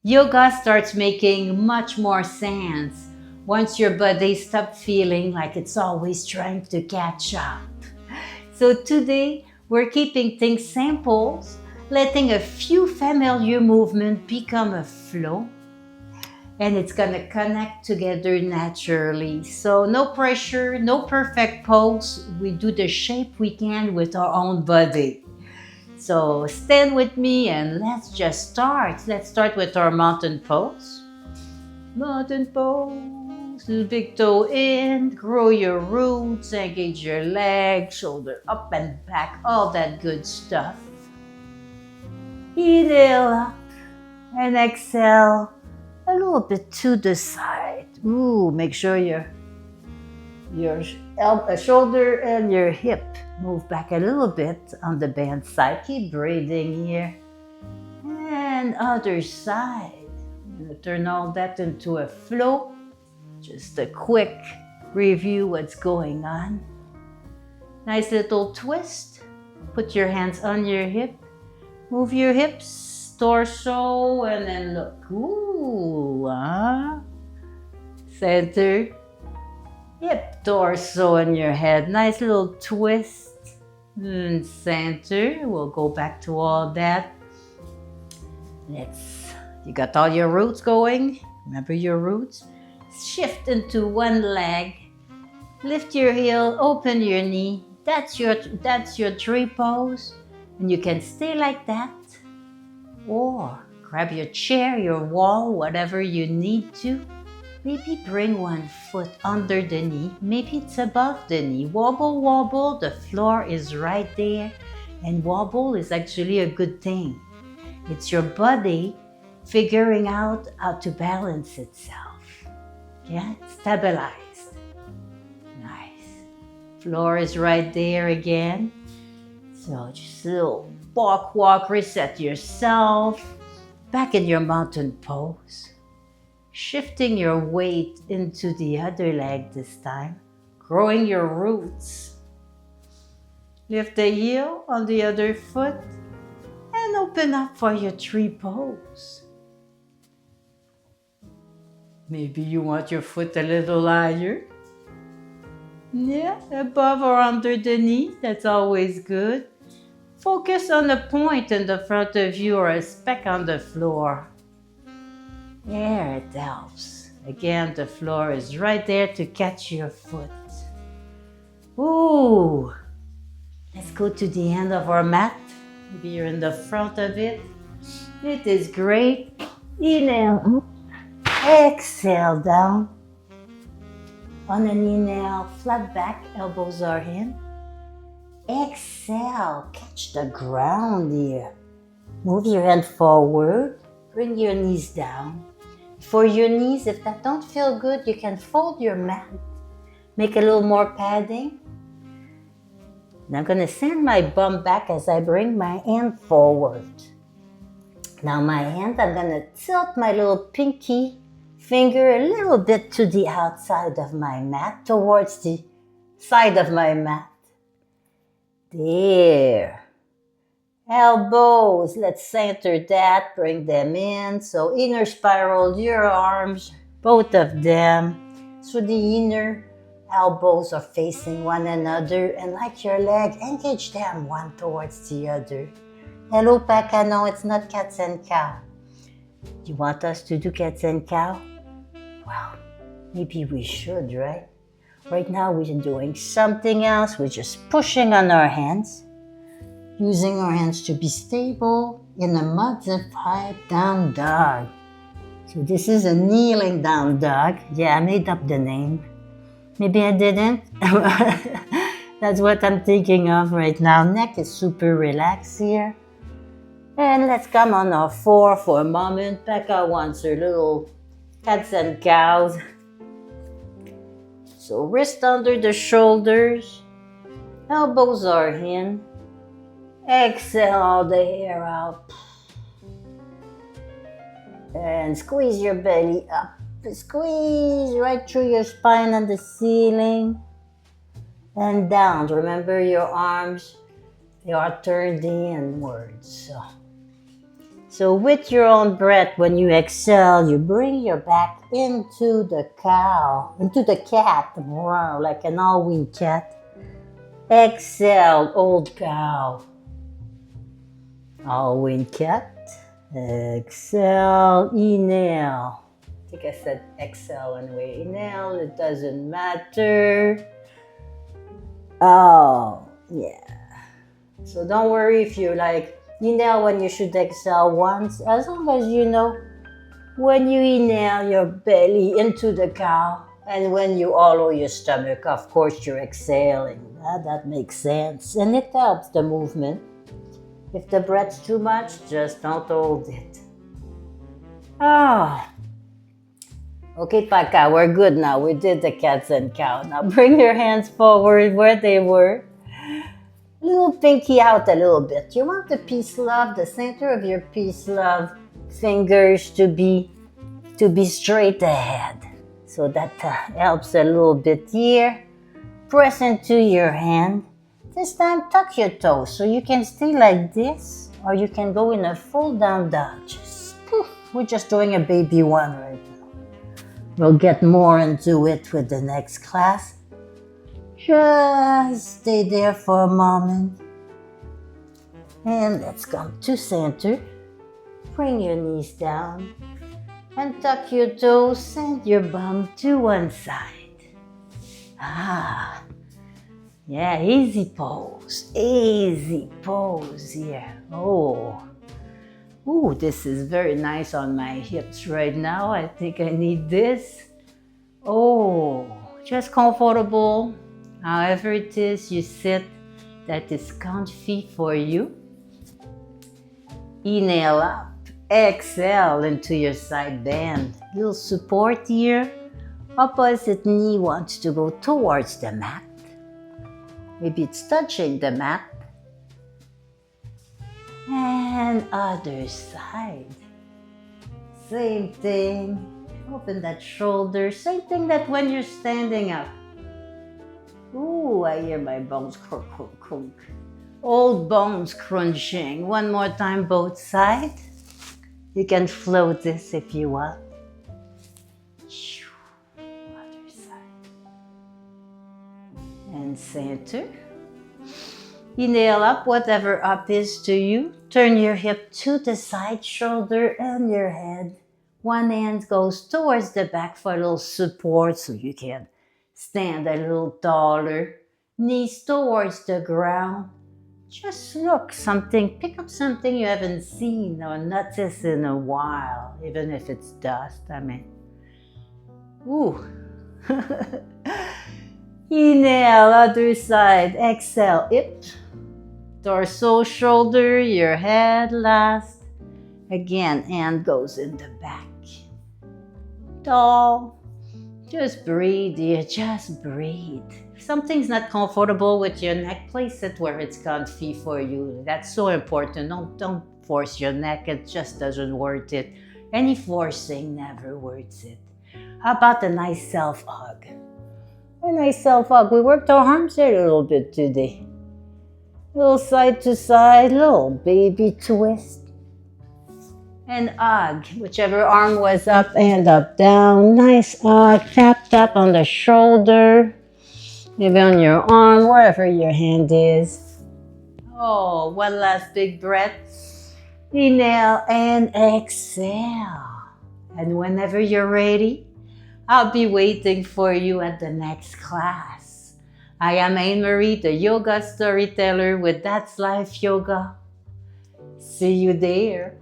Yoga starts making much more sense once your body stops feeling like it's always trying to catch up. So today, we're keeping things simple, letting a few familiar movements become a flow, and it's gonna connect together naturally. So no pressure, no perfect pose. We do the shape we can with our own body. So stand with me and let's just start. Let's start with our mountain pose. Mountain pose. Little big toe in. Grow your roots. Engage your legs. Shoulder up and back. All that good stuff. Inhale up and exhale a little bit to the side. Ooh, make sure your shoulder and your hip move back a little bit on the band side. Keep breathing here. And other side. I'm going to turn all that into a flow. Just a quick review what's going on. Nice little twist. Put your hands on your hip. Move your hips, torso, and then look. Ooh, center. Hip, torso, and your head. Nice little twist. And center. We'll go back to all that. You got all your roots going. Remember your roots. Shift into one leg. Lift your heel, open your knee. That's your tree pose. And you can stay like that. Or grab your chair, your wall, whatever you need to. Maybe bring one foot under the knee. Maybe it's above the knee. Wobble, wobble. The floor is right there. And wobble is actually a good thing. It's your body figuring out how to balance itself. Yeah, stabilized. Nice. Floor is right there again. So just a little walk, reset yourself. Back in your mountain pose. Shifting your weight into the other leg this time. Growing your roots. Lift the heel on the other foot. And open up for your tree pose. Maybe you want your foot a little higher. Yeah, above or under the knee. That's always good. Focus on a point in the front of you or a speck on the floor. There, it helps. Again, the floor is right there to catch your foot. Ooh. Let's go to the end of our mat. Maybe you're in the front of it. It is great. Inhale up. Exhale down. On an inhale, flat back, elbows are in. Exhale, catch the ground here. Move your hand forward. Bring your knees down. For your knees, if that don't feel good, you can fold your mat. Make a little more padding. And I'm going to send my bum back as I bring my hand forward. Now my hand, I'm going to tilt my little pinky finger a little bit to the outside of my mat, towards the side of my mat. There. Elbows, let's center that, bring them in. So inner spiral your arms, both of them. So the inner elbows are facing one another, and like your leg, engage them one towards the other. Hello, Paka, no, it's not cats and cow. You want us to do cats and cow? Well, maybe we should, right? Right now we're doing something else. We're just pushing on our hands, using our hands to be stable in a modified down dog. So this is a kneeling down dog. Yeah, I made up the name. Maybe I didn't. That's what I'm thinking of right now. Neck is super relaxed here. And let's come on our four for a moment. Becca wants her little cats and cows. So wrist under the shoulders. Elbows are in. Exhale all the hair out. And squeeze your belly up. Squeeze right through your spine and the ceiling. And down. Remember your arms, they are turned inwards. So So with your own breath, when you exhale, you bring your back into the cat, wow, like an all-winged cat. Exhale, old cow. All-winged cat. Exhale, inhale. I think I said exhale anyway. Inhale, it doesn't matter. Oh, yeah. So don't worry if you inhale when you should exhale once. As long as you know when you inhale your belly into the cow and when you hollow your stomach, of course you're exhaling. That makes sense. And it helps the movement. If the breath's too much, just don't hold it. Ah. Okay, Paka, we're good now. We did the cats and cow. Now bring your hands forward where they were. Little pinky out a little bit. You want the peace love, the center of your peace love fingers to be straight ahead. So that helps a little bit here. Press into your hand. This time tuck your toes so you can stay like this or you can go in a full down dog. We're just doing a baby one right now. We'll get more into it with the next class. Just stay there for a moment. And let's come to center. Bring your knees down and tuck your toes. Send your bum to one side. Yeah, easy pose here. Oh, this is very nice on my hips right now. I think I need this. Oh, just comfortable. However it is you sit, that is comfy for you. Inhale up, exhale into your side bend. Little support here. Opposite knee wants to go towards the mat. Maybe it's touching the mat. And other side. Same thing. Open that shoulder. Same thing that when you're standing up. Ooh, I hear my bones crunk, crunk, crunk. Old bones crunching. One more time, both sides. You can float this if you want. Other side. And center. Inhale up, whatever up is to you. Turn your hip to the side, shoulder and your head. One hand goes towards the back for a little support so you can stand a little taller. Knees towards the ground. Just look pick up something you haven't seen or noticed in a while, even if it's dust, Ooh. Inhale, other side. Exhale, hip. Torso, shoulder, your head last. Again, hand goes in the back. Tall. Just breathe here, just breathe. If something's not comfortable with your neck, place it where it's comfy for you. That's so important. Don't force your neck, it just doesn't worth it. Any forcing never worth it. How about a nice self-hug? A nice self-hug. We worked our arms a little bit today. Little side to side, little baby twist. And hug, whichever arm was up and up, down. Nice hug, tap, tap on the shoulder. Maybe on your arm, wherever your hand is. Oh, one last big breath. Inhale and exhale. And whenever you're ready, I'll be waiting for you at the next class. I am Anne-Marie, the yoga storyteller with That's Life Yoga. See you there.